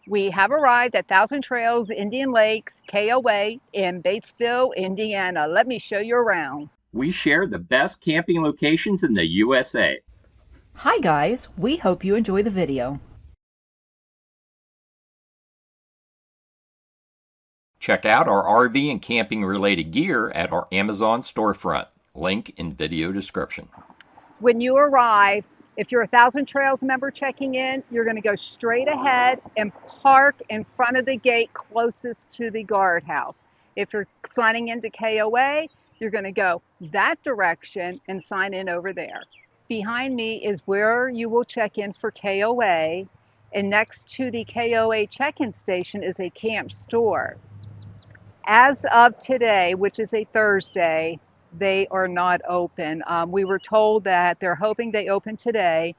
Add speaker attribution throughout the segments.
Speaker 1: We have arrived at Trails Indian Lakes KOA in Batesville, Indiana. Let me show you around.
Speaker 2: We share the best camping locations in the USA.
Speaker 3: Hi guys, we hope you enjoy the video.
Speaker 2: Check out our RV and camping related gear at our Amazon storefront. Link in video description.
Speaker 1: When you arrive, if you're a Thousand Trails member checking in, you're going to go straight ahead and park in front of the gate closest to the guardhouse. If you're signing into KOA, you're going to go that direction and sign in over there. Behind me is where you will check in for KOA, and next to the KOA check-in station is a camp store. As of today, which is a Thursday, they are not open. We were told that they're hoping they open today,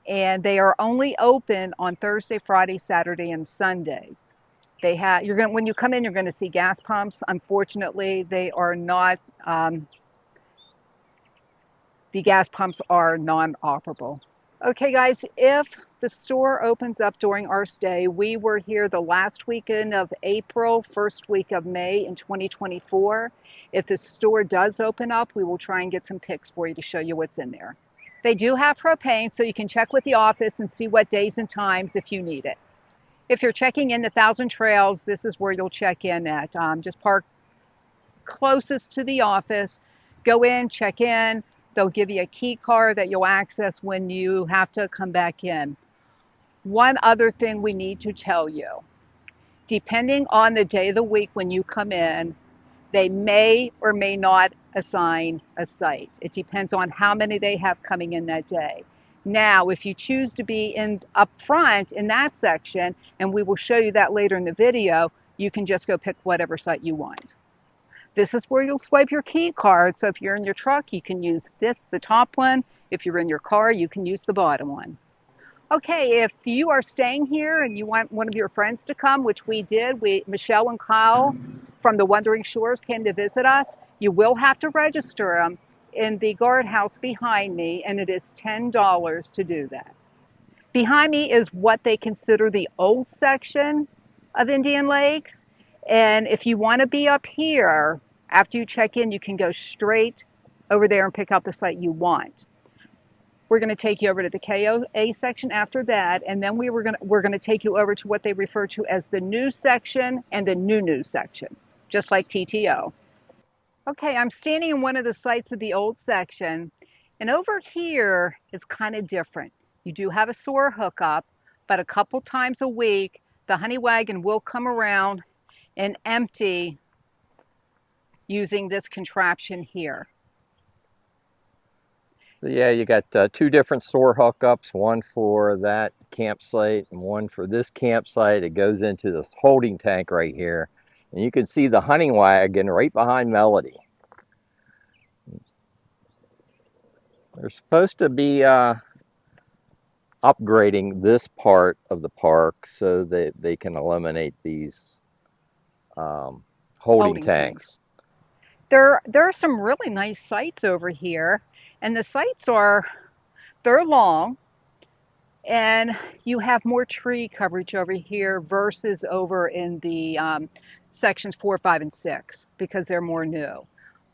Speaker 1: and they are only open on Thursday, Friday, Saturday, and Sundays. When you come in, you're going to see gas pumps. Unfortunately, they are not. The gas pumps are non-operable. Okay, guys, if the store opens up during our stay, we were here the last weekend of April, first week of May in 2024. If the store does open up, we will try and get some pics for you to show you what's in there. They do have propane, so you can check with the office and see what days and times if you need it. If you're checking in the Thousand Trails, this is where you'll check in at. Just park closest to the office, go in, check in. They'll give you a key card that you'll access when you have to come back in. One other thing we need to tell you, depending on the day of the week when you come in, they may or may not assign a site. It depends on how many they have coming in that day. Now, if you choose to be up front in that section, and we will show you that later in the video, you can just go pick whatever site you want. This is where you'll swipe your key card. So if you're in your truck, you can use this, the top one. If you're in your car, you can use the bottom one. Okay, if you are staying here and you want one of your friends to come, which we did, Michelle and Kyle from the Wandering Shores came to visit us, you will have to register them in the guardhouse behind me, and it is $10 to do that. Behind me is what they consider the old section of Indian Lakes. And if you want to be up here, after you check in, you can go straight over there and pick out the site you want. We're going to take you over to the KOA section after that, and then we're going to take you over to what they refer to as the new section and the new section, just like TTO. Okay, I'm standing in one of the sites of the old section, and over here it's kind of different. You do have a sewer hookup, but a couple times a week, the honey wagon will come around and empty using this contraption here.
Speaker 4: So yeah, you got two different sewer hookups, one for that campsite and one for this campsite. It goes into this holding tank right here. And you can see the honey wagon right behind Melody. They're supposed to be upgrading this part of the park so that they can eliminate these holding tanks.
Speaker 1: There are some really nice sites over here, and the sites they're long, and you have more tree coverage over here versus over in the sections 4, 5, and 6 because they're more new.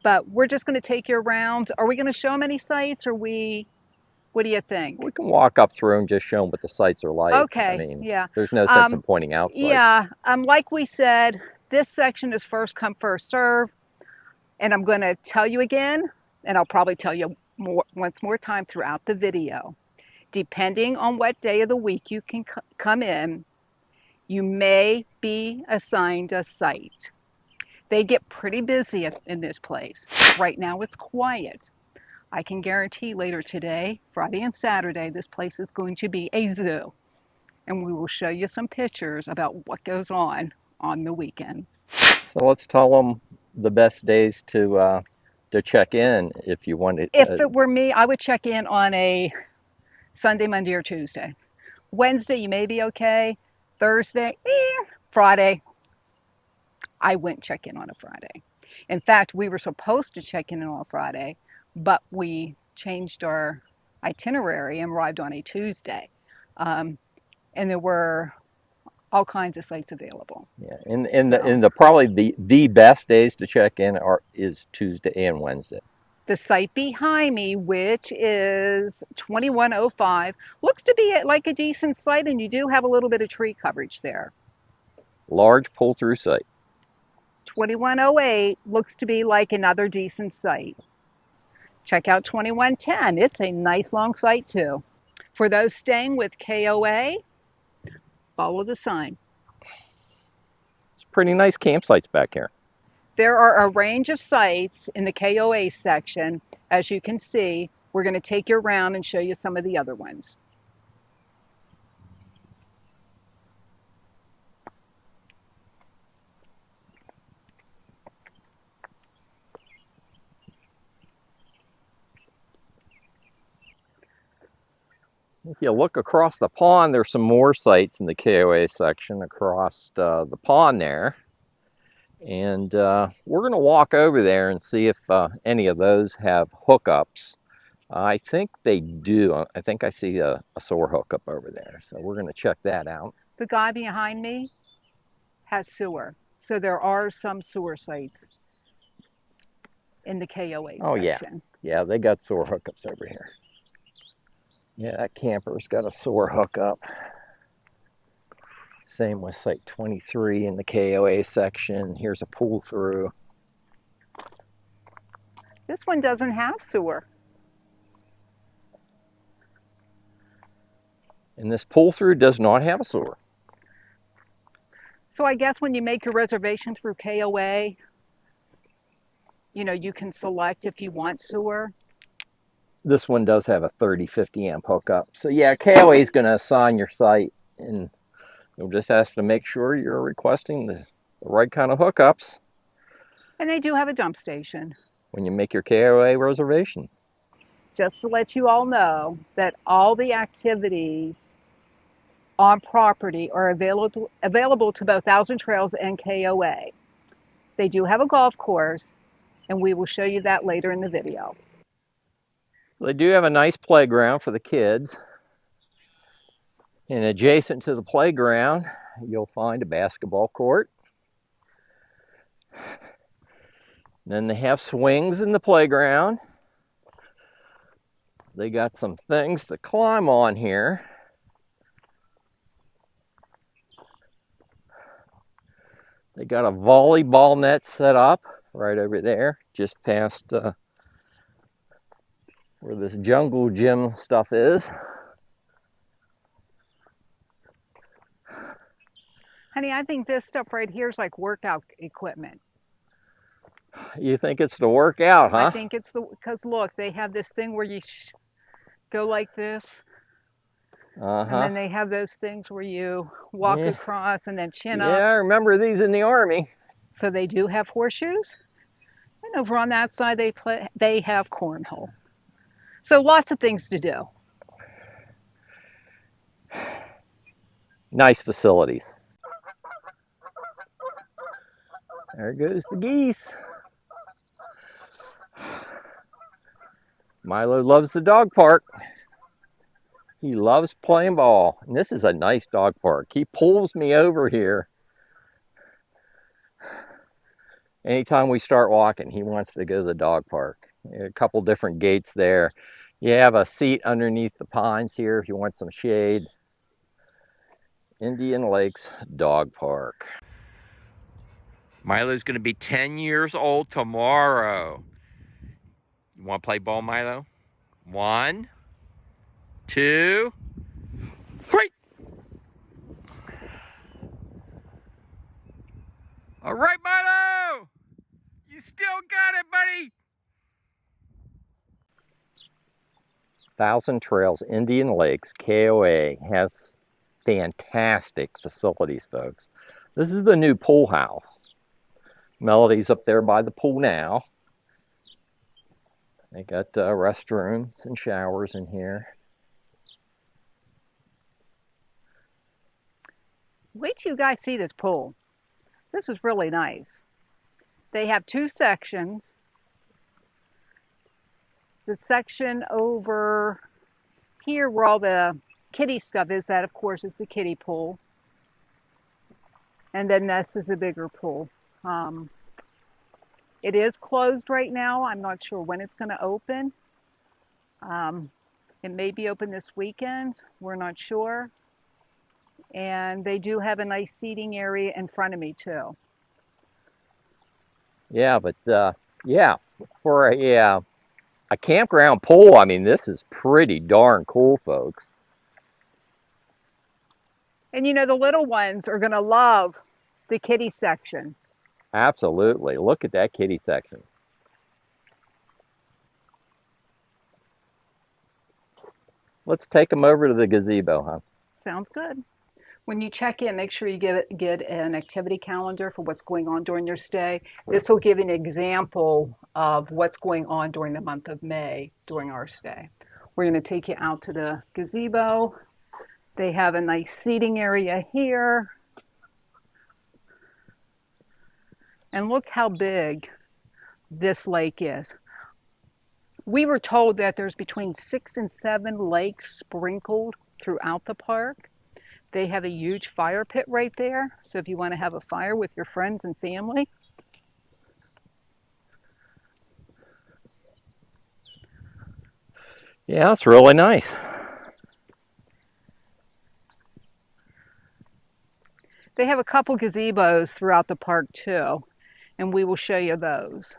Speaker 1: But we're just going to take you around. Are we going to show them any sites, or what do you think?
Speaker 4: We can walk up through and just show them what the sites are like.
Speaker 1: Okay,
Speaker 4: I mean,
Speaker 1: yeah.
Speaker 4: There's no sense in pointing out sites.
Speaker 1: Yeah, like we said, this section is first come, first serve. And I'm going to tell you again, and I'll probably tell you once more time throughout the video. Depending on what day of the week you can come in, you may be assigned a site. They get pretty busy in this place. Right now it's quiet. I can guarantee later today, Friday and Saturday, this place is going to be a zoo. And we will show you some pictures about what goes on the weekends.
Speaker 4: So let's tell them the best days to check in if you wanted.
Speaker 1: If it were me, I would check in on a Sunday, Monday, or Tuesday. Wednesday, you may be okay. Thursday, Friday, I wouldn't check in on a Friday. In fact, we were supposed to check in on a Friday, but we changed our itinerary and arrived on a Tuesday. And there were All kinds of sites available.
Speaker 4: Yeah, and
Speaker 1: So
Speaker 4: the probably the best days to check in is Tuesday and Wednesday.
Speaker 1: the site behind me, which is 2105, looks to be like a decent site, and you do have a little bit of tree coverage there.
Speaker 4: Large pull-through site.
Speaker 1: 2108 looks to be like another decent site. Check out 2110. It's a nice long site too. For those staying with KOA, follow the sign.
Speaker 4: It's pretty nice campsites back here.
Speaker 1: There are a range of sites in the KOA section. As you can see, we're going to take you around and show you some of the other ones.
Speaker 4: If you look across the pond, there's some more sites in the KOA section across the pond there. And we're going to walk over there and see if any of those have hookups. I think they do. I think I see a soar hookup over there. So we're going to check that out.
Speaker 1: The guy behind me has sewer. So there are some sewer sites in the KOA section.
Speaker 4: Yeah, they got soar hookups over here. Yeah, that camper's got a soar hookup. Same with site 23 in the KOA section. Here's a pull through.
Speaker 1: This one doesn't have sewer.
Speaker 4: And this pull through does not have a sewer.
Speaker 1: So I guess when you make your reservation through KOA, you know, you can select if you want sewer.
Speaker 4: This one does have a 30-50 amp hookup. So yeah, KOA is going to assign your site, and you'll just have to make sure you're requesting the right kind of hookups.
Speaker 1: And they do have a dump station.
Speaker 4: When you make your KOA reservation.
Speaker 1: Just to let you all know that all the activities on property are available to both Thousand Trails and KOA. They do have a golf course, and we will show you that later in the video.
Speaker 4: They do have a nice playground for the kids. And adjacent to the playground, you'll find a basketball court. And then they have swings in the playground. They got some things to climb on here. They got a volleyball net set up right over there, just past where this jungle gym stuff is.
Speaker 1: Honey, I think this stuff right here is like workout equipment.
Speaker 4: You think it's to work out, huh?
Speaker 1: I think it's because look, they have this thing where you go like this. And then they have those things where you walk across and then chin up.
Speaker 4: Yeah, I remember these in the Army.
Speaker 1: So they do have horseshoes. And over on that side, they have cornhole. So lots of things to do.
Speaker 4: Nice facilities. There goes the geese. Milo loves the dog park. He loves playing ball. And this is a nice dog park. He pulls me over here. Anytime we start walking, he wants to go to the dog park. A couple different gates there. You have a seat underneath the pines here if you want some shade. Indian Lakes Dog Park. Milo's going to be 10 years old tomorrow. You want to play ball, Milo? 1, 2, 3. All right, Milo! You still got it, buddy! Thousand Trails Indian Lakes KOA has fantastic facilities, folks. This is the new pool house. Melody's up there by the pool now. They got restrooms and showers in here.
Speaker 1: Wait till you guys see this pool. This is really nice. They have 2 sections. The section over here where all the kiddie stuff is, that of course is the kiddie pool. And then this is a bigger pool. It is closed right now. I'm not sure when it's going to open. It may be open this weekend. We're not sure. And they do have a nice seating area in front of me too.
Speaker 4: Yeah, but yeah, for a campground pool, I mean, this is pretty darn cool, folks.
Speaker 1: And you know, the little ones are going to love the kiddie section.
Speaker 4: Absolutely. Look at that kiddie section. Let's take them over to the gazebo, huh?
Speaker 1: Sounds good. When you check in, make sure you get an activity calendar for what's going on during your stay. This will give you an example of what's going on during the month of May during our stay. We're going to take you out to the gazebo. They have a nice seating area here. And look how big this lake is. We were told that there's between 6 and 7 lakes sprinkled throughout the park. They have a huge fire pit right there. So if you want to have a fire with your friends and family.
Speaker 4: Yeah, it's really nice.
Speaker 1: They have a couple gazebos throughout the park too, and we will show you those.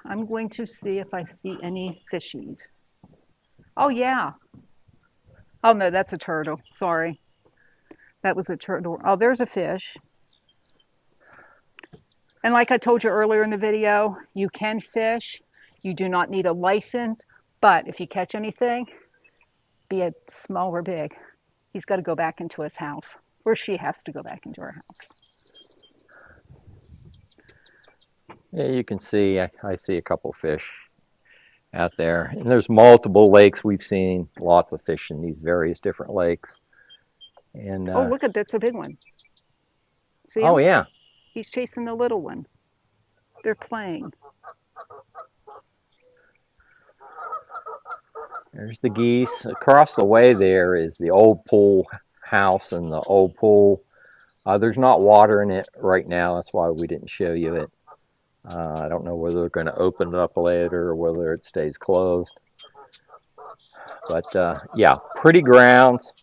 Speaker 1: I'm going to see if I see any fishies. Oh yeah. Oh no, that's a turtle. Sorry. That was a turtle. Oh, there's a fish. And like I told you earlier in the video, you can fish. You do not need a license, but if you catch anything, be it small or big, he's got to go back into his house, or she has to go back into her house.
Speaker 4: Yeah, you can see, I see a couple fish out there. And there's multiple lakes. We've seen lots of fish in these various different lakes. And
Speaker 1: Oh, look at that's a big one. See
Speaker 4: oh
Speaker 1: him?
Speaker 4: yeah.
Speaker 1: He's chasing the little one. They're playing.
Speaker 4: There's the geese. Across the way there is the old pool house and the old pool. There's not water in it right now. That's why we didn't show you it. I don't know whether they're going to open it up later or whether it stays closed. But yeah, pretty grounds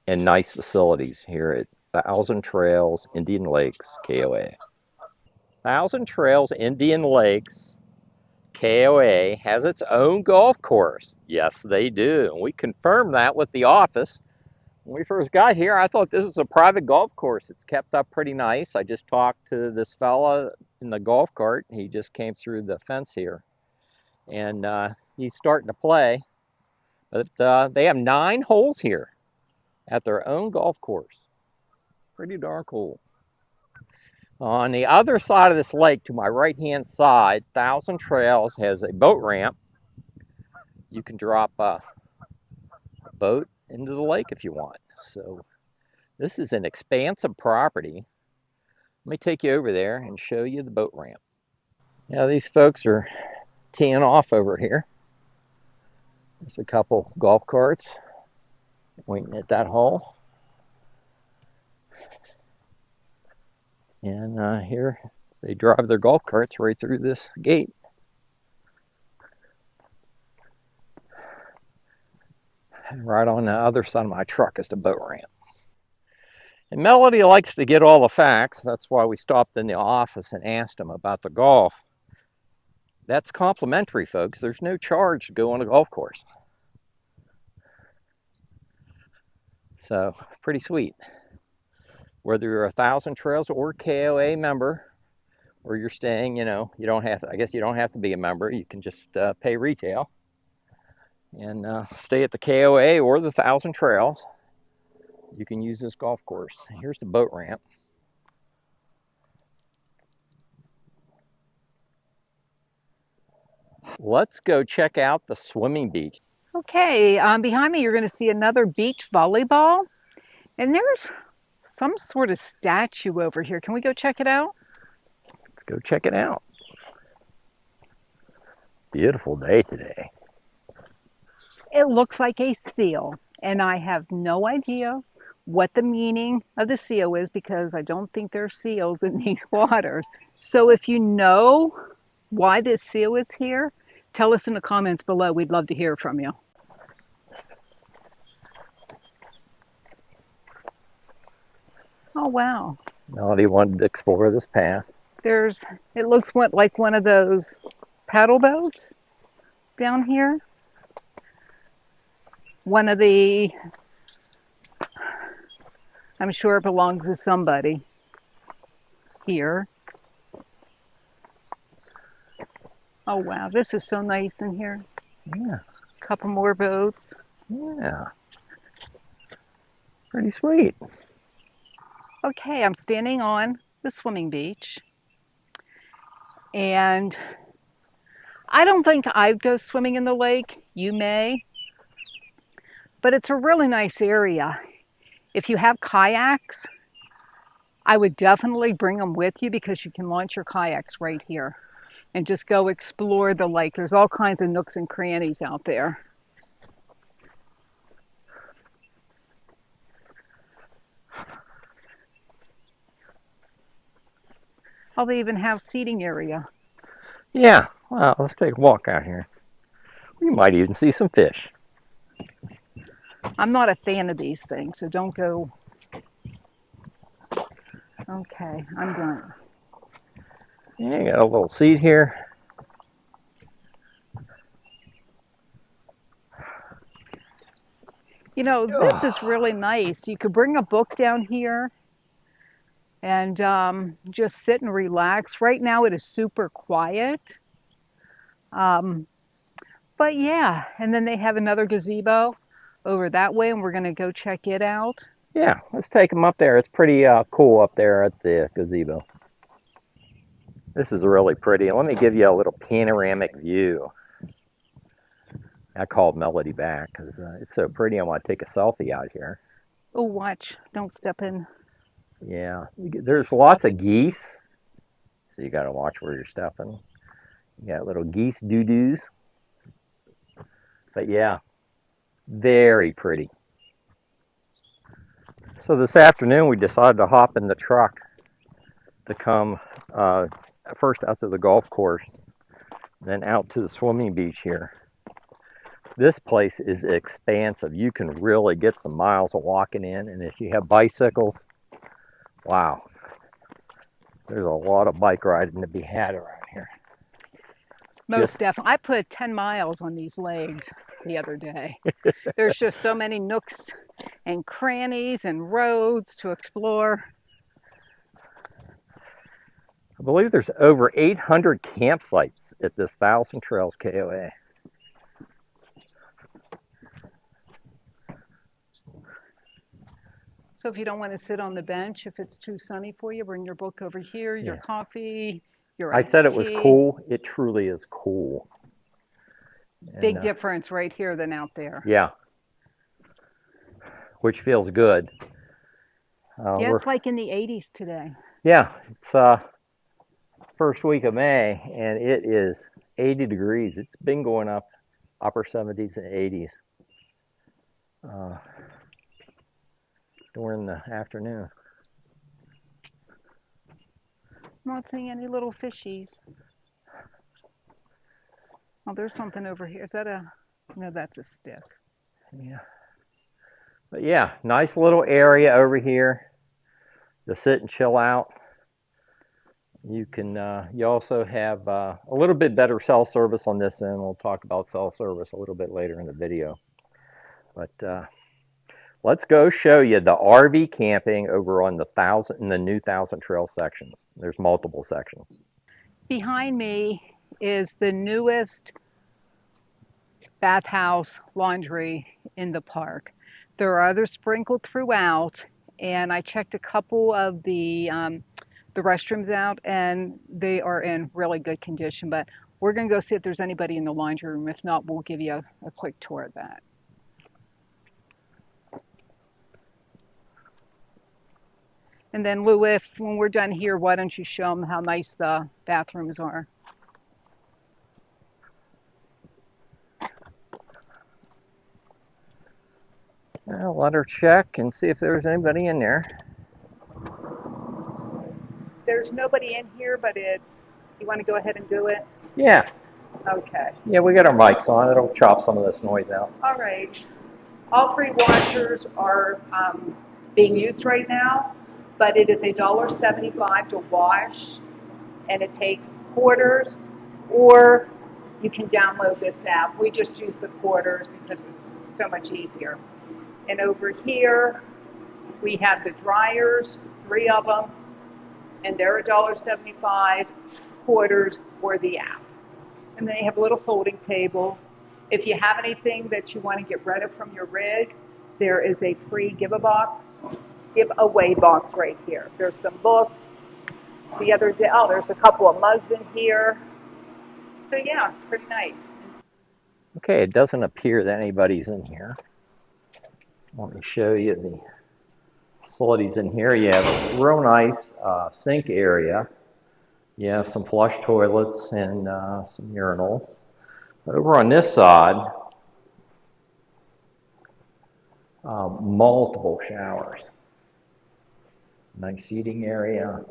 Speaker 4: and nice facilities here at Thousand Trails Indian Lakes KOA. Thousand Trails Indian Lakes KOA has its own golf course. Yes, they do. And we confirmed that with the office. When we first got here, I thought this was a private golf course. It's kept up pretty nice. I just talked to this fella in the golf cart. He just came through the fence here. And he's starting to play. But they have 9 holes here at their own golf course. Pretty darn cool. On the other side of this lake, to my right-hand side, Thousand Trails has a boat ramp. You can drop a boat into the lake if you want. So this is an expansive property. Let me take you over there and show you the boat ramp. Now these folks are teeing off over here. There's a couple golf carts waiting at that hole. And here they drive their golf carts right through this gate. And right on the other side of my truck is the boat ramp. And Melody likes to get all the facts. That's why we stopped in the office and asked him about the golf. That's complimentary, folks. There's no charge to go on a golf course. So, pretty sweet. Whether you're a Thousand Trails or KOA member, or you're staying, you know, you don't have to, I guess you don't have to be a member. You can just pay retail and stay at the KOA or the Thousand Trails. You can use this golf course. Here's the boat ramp. Let's go check out the swimming beach.
Speaker 1: Okay, behind me you're going to see another beach volleyball. And there's some sort of statue over here. Can we go check it out?
Speaker 4: Let's go check it out. Beautiful day today.
Speaker 1: It looks like a seal, and I have no idea what the meaning of the seal is because I don't think there are seals in these waters. So if you know why this seal is here, tell us in the comments below. We'd love to hear from you. Oh, wow.
Speaker 4: Melody wanted to explore this path.
Speaker 1: It looks like one of those paddle boats down here. One of I'm sure it belongs to somebody here. Oh wow, this is so nice in here.
Speaker 4: Yeah.
Speaker 1: A couple more boats.
Speaker 4: Yeah. Pretty sweet.
Speaker 1: Okay, I'm standing on the swimming beach. And I don't think I'd go swimming in the lake. You may. But it's a really nice area. If you have kayaks, I would definitely bring them with you because you can launch your kayaks right here and just go explore the lake. There's all kinds of nooks and crannies out there. Oh, they even have seating area.
Speaker 4: Yeah, well, let's take a walk out here. We might even see some fish.
Speaker 1: I'm not a fan of these things, so don't go. Okay, I'm done.
Speaker 4: Yeah, you got a little seat here.
Speaker 1: You know, this is really nice. You could bring a book down here and just sit and relax. Right now it is super quiet. But yeah, and then they have another gazebo over that way, and we're going to go check it out.
Speaker 4: Yeah, let's take them up there. It's pretty cool up there at the gazebo. This is really pretty. Let me give you a little panoramic view. I called Melody back because it's so pretty. I want to take a selfie out here.
Speaker 1: Oh, watch. Don't step in.
Speaker 4: Yeah, there's lots of geese. So you got to watch where you're stepping. You got little geese doo-doos. But yeah, very pretty. So this afternoon we decided to hop in the truck to come first out to the golf course, then out to the swimming beach here. This place is expansive. You can really get some miles of walking in, and if you have bicycles, wow, there's a lot of bike riding to be had around here.
Speaker 1: Most definitely. I put 10 miles on these legs the other day. There's just so many nooks and crannies and roads to explore.
Speaker 4: I believe there's over 800 campsites at this 1,000 Trails KOA.
Speaker 1: So if you don't want to sit on the bench, if it's too sunny for you, bring your book over here, your coffee, your iced
Speaker 4: I said it was
Speaker 1: tea.
Speaker 4: cool. It truly is cool.
Speaker 1: Big difference right here than out there.
Speaker 4: Yeah. Which feels good.
Speaker 1: Yeah, it's like in the 80s today.
Speaker 4: Yeah, it's first week of May, and it is 80 degrees. It's been going up upper 70s and 80s during the afternoon.
Speaker 1: I'm not seeing any little fishies. Oh, there's something over here. Is that no, that's a stick.
Speaker 4: Yeah. But yeah, nice little area over here to sit and chill out. You can, you also have a little bit better cell service on this end. We'll talk about cell service a little bit later in the video. But let's go show you the RV camping over on the new 1,000 Trail sections. There's multiple sections. Behind
Speaker 1: me is the newest bathhouse laundry in the park. There are others sprinkled throughout, and I checked a couple of the restrooms out, and they are in really good condition. But we're going to go see if there's anybody in the laundry room. If not, we'll give you a quick tour of that. And then Lou, if when we're done here, why don't you show them how nice the bathrooms are?
Speaker 4: I'll let her check and see if there's anybody in there.
Speaker 1: There's nobody in here, but you want to go ahead and do it?
Speaker 4: Yeah.
Speaker 1: Okay.
Speaker 4: Yeah, we got our mics on. It'll chop some of this noise out.
Speaker 1: All right. All 3 washers are being used right now, but it is $1.75 to wash, and it takes quarters, or you can download this app. We just use the quarters because it's so much easier. And over here, we have the dryers, 3 of them, and they're $1.75, quarters, or the app. And then they have a little folding table. If you have anything that you want to get rid of from your rig, there is a free giveaway box right here. There's some books. The other day, there's a couple of mugs in here. So yeah, it's pretty nice.
Speaker 4: Okay, it doesn't appear that anybody's in here. Let me show you the facilities in here. You have a real nice sink area. You have some flush toilets and some urinals. Over on this side, multiple showers. Nice seating area.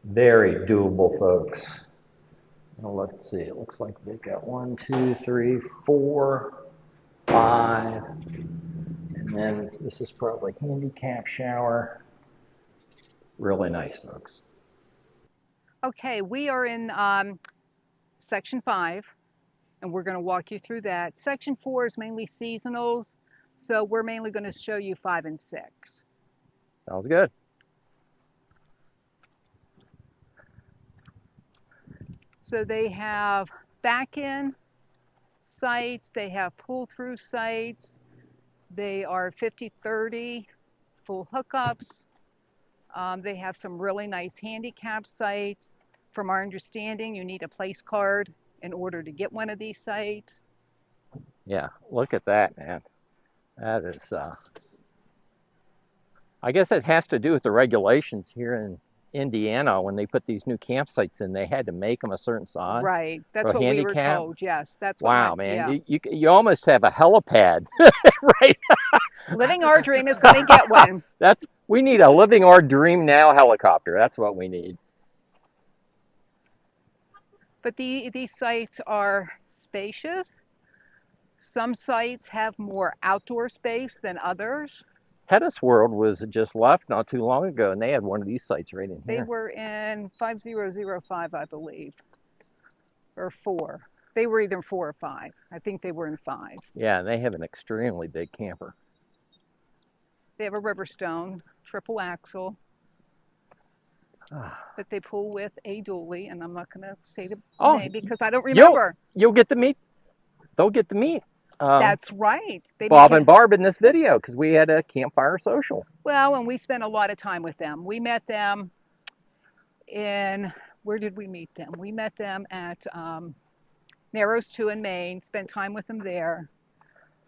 Speaker 4: Very doable, folks. Well, let's see, it looks like they've got 1, 2, 3, 4, 5. And then this is probably handicap shower. Really nice, folks.
Speaker 1: Okay, we are in section 5, and we're going to walk you through that. Section 4 is mainly seasonals, so we're mainly going to show you 5 and 6.
Speaker 4: Sounds good.
Speaker 1: So they have back-in sites, they have pull-through sites, they are 50-30 full hookups. They have some really nice handicap sites. From our understanding, you need a place card in order to get one of these sites.
Speaker 4: Yeah, look at that, man. That is, I guess it has to do with the regulations here in Indiana. When they put these new campsites in, they had to make them a certain size.
Speaker 1: Right, that's
Speaker 4: for
Speaker 1: what we were
Speaker 4: handicap.
Speaker 1: told. Yes, that's what.
Speaker 4: Wow, man,
Speaker 1: yeah.
Speaker 4: you almost have a helipad, right?
Speaker 1: Living our dream is going to get one.
Speaker 4: We need a living our dream now helicopter. That's what we need.
Speaker 1: But these sites are spacious. Some sites have more outdoor space than others.
Speaker 4: Pettis World was just left not too long ago, and they had one of these sites right in here.
Speaker 1: They were in 5005, I believe, or 4. They were either 4 or 5. I think they were in 5.
Speaker 4: Yeah, and they have an extremely big camper.
Speaker 1: They have a Riverstone, triple axle, that they pull with a dually, and I'm not going to say the name because I don't remember.
Speaker 4: You'll get to meet. They'll get to meet.
Speaker 1: That's right.
Speaker 4: Bob and Barb in this video because we had a campfire social.
Speaker 1: Well, and we spent a lot of time with them. We met them in, where did we meet them? We met them at Narrows 2 in Maine, spent time with them there.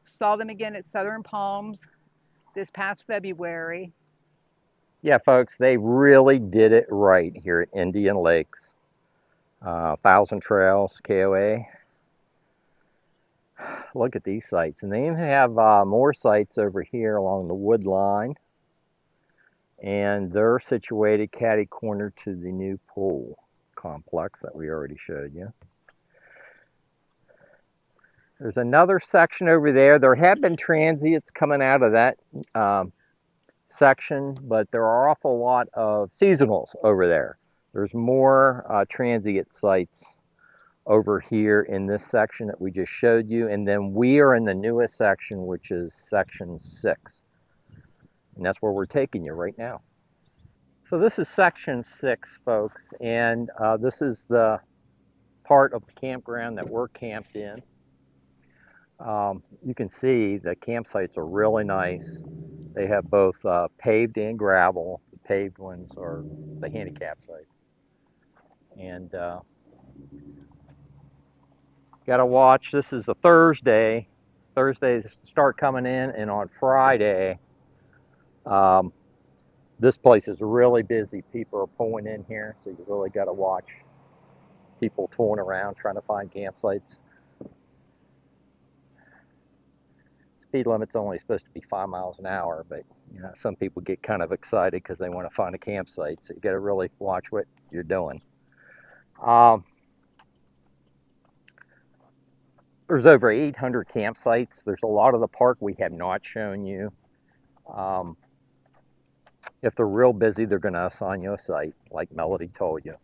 Speaker 1: Saw them again at Southern Palms this past February.
Speaker 4: Yeah, folks, they really did it right here at Indian Lakes. 1,000 Trails KOA. Look at these sites, and they even have more sites over here along the wood line, and they're situated catty corner to the new pool complex that we already showed you. There's another section over there. There have been transients coming out of that section, but there are an awful lot of seasonals over there. There's more transient sites over here in this section that we just showed you, and then we are in the newest section, which is section 6, and that's where we're taking you right now. So this is section 6, folks, and this is the part of the campground that we're camped in. You can see the campsites are really nice. They have both paved and gravel. The paved ones are the handicap sites, and got to watch. This is a Thursday. Thursdays start coming in, and on Friday, This place is really busy. People are pulling in here, so you really got to watch people tooling around trying to find campsites. Speed limit's only supposed to be 5 miles an hour, but you know, some people get kind of excited because they want to find a campsite, so you got to really watch what you're doing. There's over 800 campsites. There's a lot of the park we have not shown you. If they're real busy, they're going to assign you a site, like Melody told you.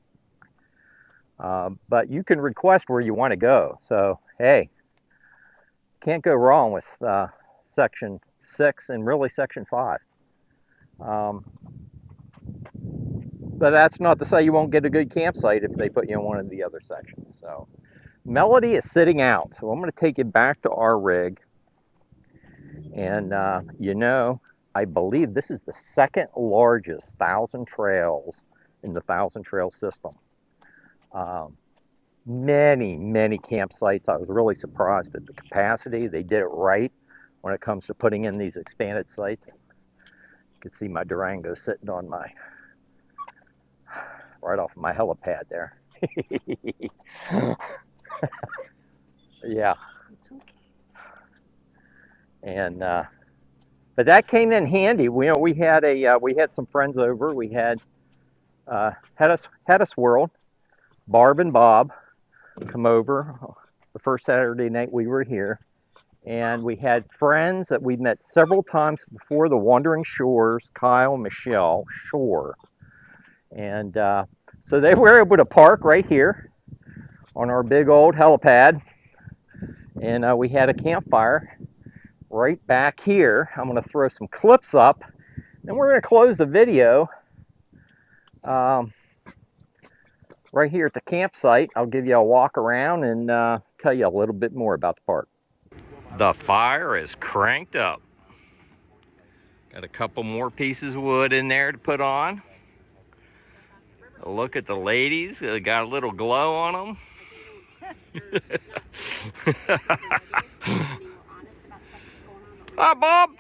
Speaker 4: But you can request where you want to go. So, hey, can't go wrong with Section 6 and really Section 5. But that's not to say you won't get a good campsite if they put you in one of the other sections. So, Melody is sitting out. So I'm going to take you back to our rig. And, you know, I believe this is the second largest 1,000 trails in the 1,000 trail system. Many campsites. I was really surprised at the capacity. They did it right when it comes to putting in these expanded sites. You can see my Durango sitting on my, right off my helipad there. Yeah.
Speaker 1: It's okay.
Speaker 4: And but that came in handy. You know, we had some friends over. We had Hedis World, Barb and Bob come over the first Saturday night we were here, and we had friends that we'd met several times before, the Wandering Shores, Kyle and Michelle Shore, and so they were able to park right here on our big old helipad, and we had a campfire right back here. I'm going to throw some clips up, and we're going to close the video right here at the campsite. I'll give you a walk around and tell you a little bit more about the park. The fire is cranked up. Got a couple more pieces of wood in there to put on. Look at the ladies. They got a little glow on them. Hi, Bob.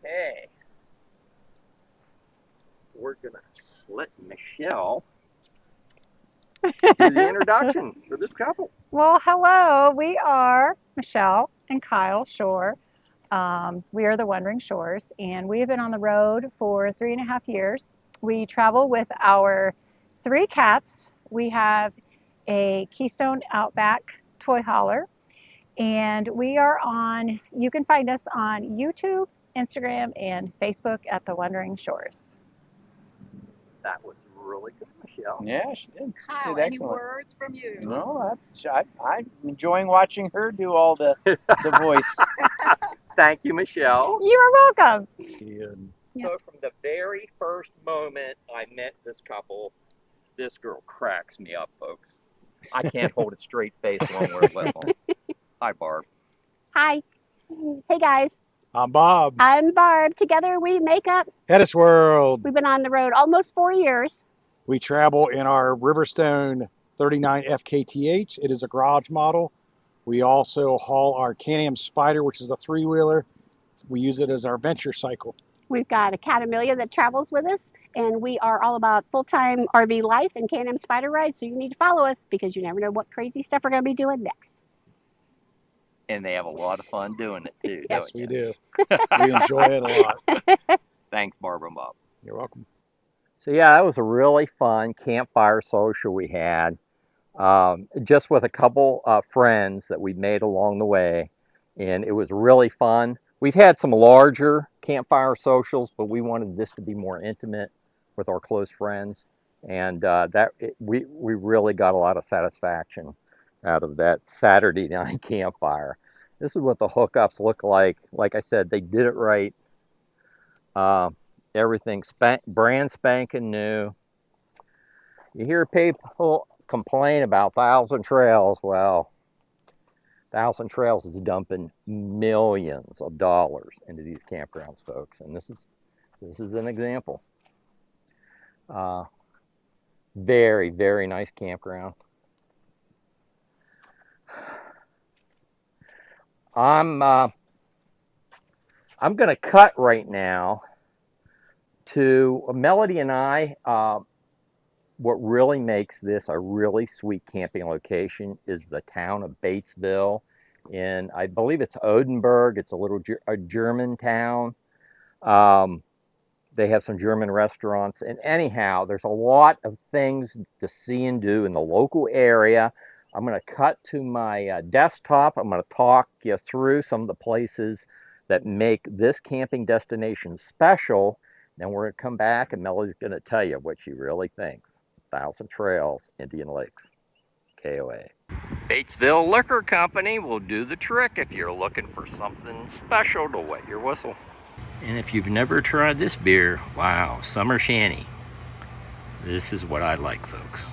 Speaker 4: Okay. We're gonna let Michelle do the introduction for this couple.
Speaker 5: Well, hello. We are Michelle and Kyle Shore. We are the Wandering Shores, and we have been on the road for 3.5 years. We travel with our 3 cats. We have a Keystone Outback toy hauler, and we are on, you can find us on YouTube, Instagram, and Facebook at the Wandering Shores.
Speaker 4: That was really good, Michelle.
Speaker 6: Yeah, she did.
Speaker 1: Kyle,
Speaker 6: Did
Speaker 1: any
Speaker 6: excellent.
Speaker 1: words from you?
Speaker 6: No, I'm enjoying watching her do all the voice.
Speaker 4: Thank you, Michelle.
Speaker 5: You are welcome.
Speaker 4: So from the very first moment I met this couple, this girl cracks me up, folks. I can't hold a straight face when we're little. Hi, Barb.
Speaker 7: Hi. Hey guys.
Speaker 8: I'm Bob.
Speaker 7: I'm Barb. Together we make up.
Speaker 8: Hedis World.
Speaker 7: We've been on the road almost 4 years.
Speaker 8: We travel in our Riverstone 39 FKTH. It is a garage model. We also haul our Can-Am Spider, which is a 3-wheeler. We use it as our venture cycle.
Speaker 7: We've got a Cat Amelia that travels with us, and we are all about full-time RV life and Can-Am Spider rides, so you need to follow us because you never know what crazy stuff we're going to be doing next.
Speaker 4: And they have a lot of fun doing it too,
Speaker 8: Yes,
Speaker 4: don't you?
Speaker 8: we do. We enjoy it a lot.
Speaker 4: Thanks, Barbara and Bob.
Speaker 8: You're welcome.
Speaker 4: So yeah, that was a really fun campfire social we had, just with a couple friends that we made along the way, and it was really fun. We've had some larger campfire socials, but we wanted this to be more intimate with our close friends, and we really got a lot of satisfaction out of that Saturday night campfire. This is what the hookups look like. Like I said, they did it right. Everything's brand spanking new. You hear people complain about 1,000 Trails. Well, 1,000 Trails is dumping millions of dollars into these campgrounds, folks, and this is an example. Very, very nice campground. I'm I'm going to cut right now to Melody and I. What really makes this a really sweet camping location is the town of Batesville. In, I believe it's Odenburg. It's a little a German town. They have some German restaurants. And anyhow, there's a lot of things to see and do in the local area. I'm going to cut to my desktop. I'm going to talk you through some of the places that make this camping destination special. Then we're going to come back and Melody's going to tell you what she really thinks. Trails Indian Lakes KOA. Batesville Liquor Company will do the trick if you're looking for something special to wet your whistle. And if you've never tried this beer, wow, Summer Shanty. This is what I like, folks.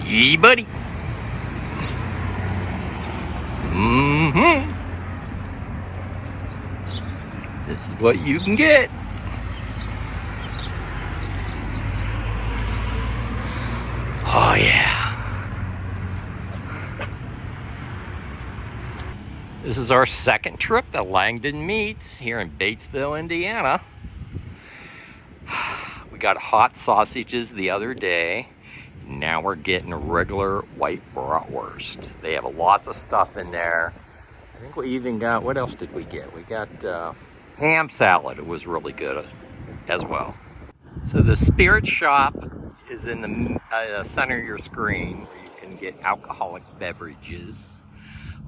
Speaker 4: Yee, buddy. This is what you can get. Oh yeah. This is our second trip to Langdon Meats here in Batesville, Indiana. We got hot sausages the other day. Now we're getting regular white bratwurst. They have lots of stuff in there. I think we even got, what else did we get? We got ham salad. It was really good as well. So the spirit shop is in the center of your screen where you can get alcoholic beverages.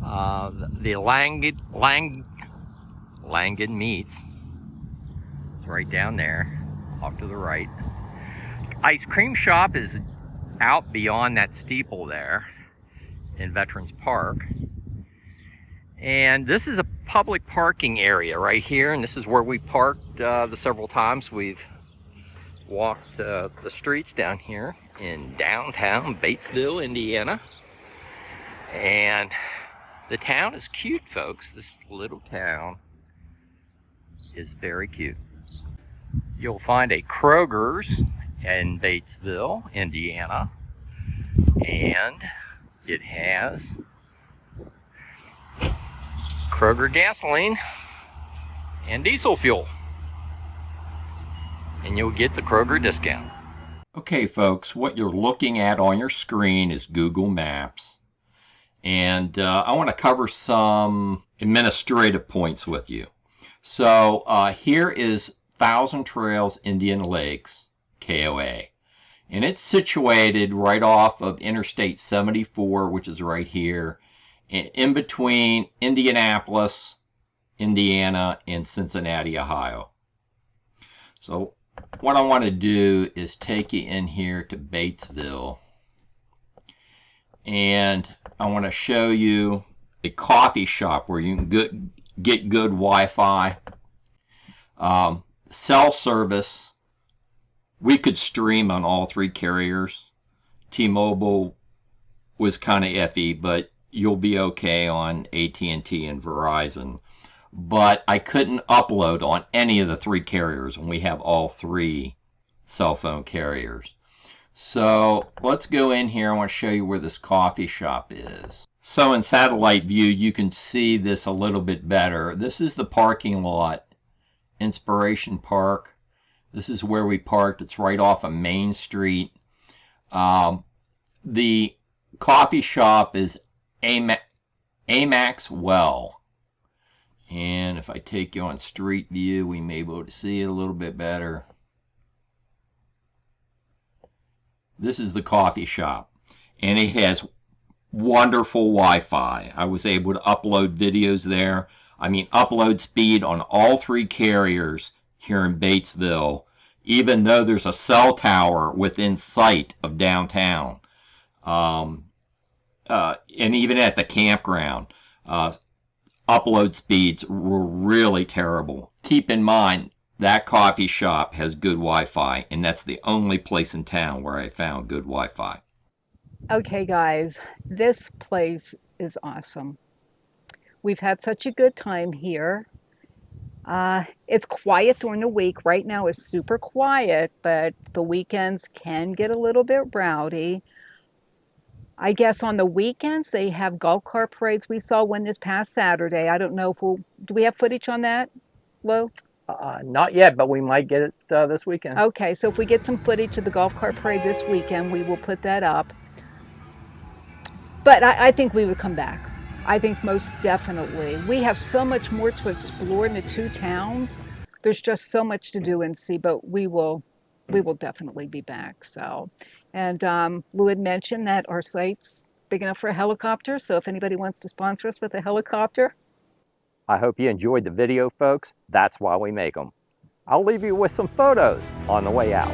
Speaker 4: The Langdon Meats is right down there, off to the right. Ice cream shop is out beyond that steeple there in Veterans Park. And this is a public parking area right here, and this is where we parked the several times we've walked the streets down here in downtown Batesville, Indiana. And the town is cute, folks. This little town is very cute. You'll find a Kroger's in Batesville, Indiana, and it has Kroger gasoline and diesel fuel, and you'll get the Kroger discount. Okay, folks, what you're looking at on your screen is Google Maps, and I want to cover some administrative points with you. So here is Trails Indian Lakes KOA, and it's situated right off of Interstate 74, which is right here, in between Indianapolis, Indiana, and Cincinnati, Ohio. So what I want to do is take you in here to Batesville, and I want to show you a coffee shop where you can get good Wi-Fi, cell service. We could stream on all three carriers. T-Mobile was kind of iffy, but you'll be okay on AT&T and Verizon. But I couldn't upload on any of the three carriers, and we have all three cell phone carriers. So let's go in here. I want to show you where this coffee shop is. So in satellite view, you can see this a little bit better. This is the parking lot, Inspiration Park. This is where we parked. It's right off of Main Street. The coffee shop is Amax Well. And if I take you on street view, we may be able to see it a little bit better. This is the coffee shop, and it has wonderful Wi-Fi. I was able to upload videos there. I mean, upload speed on all three carriers here in Batesville, even though there's a cell tower within sight of downtown. And even at the campground, upload speeds were really terrible. Keep in mind, that coffee shop has good Wi-Fi, and that's the only place in town where I found good Wi-Fi.
Speaker 1: Okay, guys, this place is awesome. We've had such a good time here. It's quiet during the week. Right now is super quiet, but the weekends can get a little bit rowdy. I guess on the weekends they have golf cart parades. We saw one this past Saturday. I don't know if do we have footage on that, Lo?
Speaker 4: Not yet, but we might get it this weekend.
Speaker 1: Okay, so if we get some footage of the golf cart parade this weekend, we will put that up. But I think we would come back. I think most definitely. We have so much more to explore in the two towns. There's just so much to do and see, but we will definitely be back. So, and Lou had mentioned that our site's big enough for a helicopter. So if anybody wants to sponsor us with a helicopter.
Speaker 4: I hope you enjoyed the video, folks. That's why we make them. I'll leave you with some photos on the way out.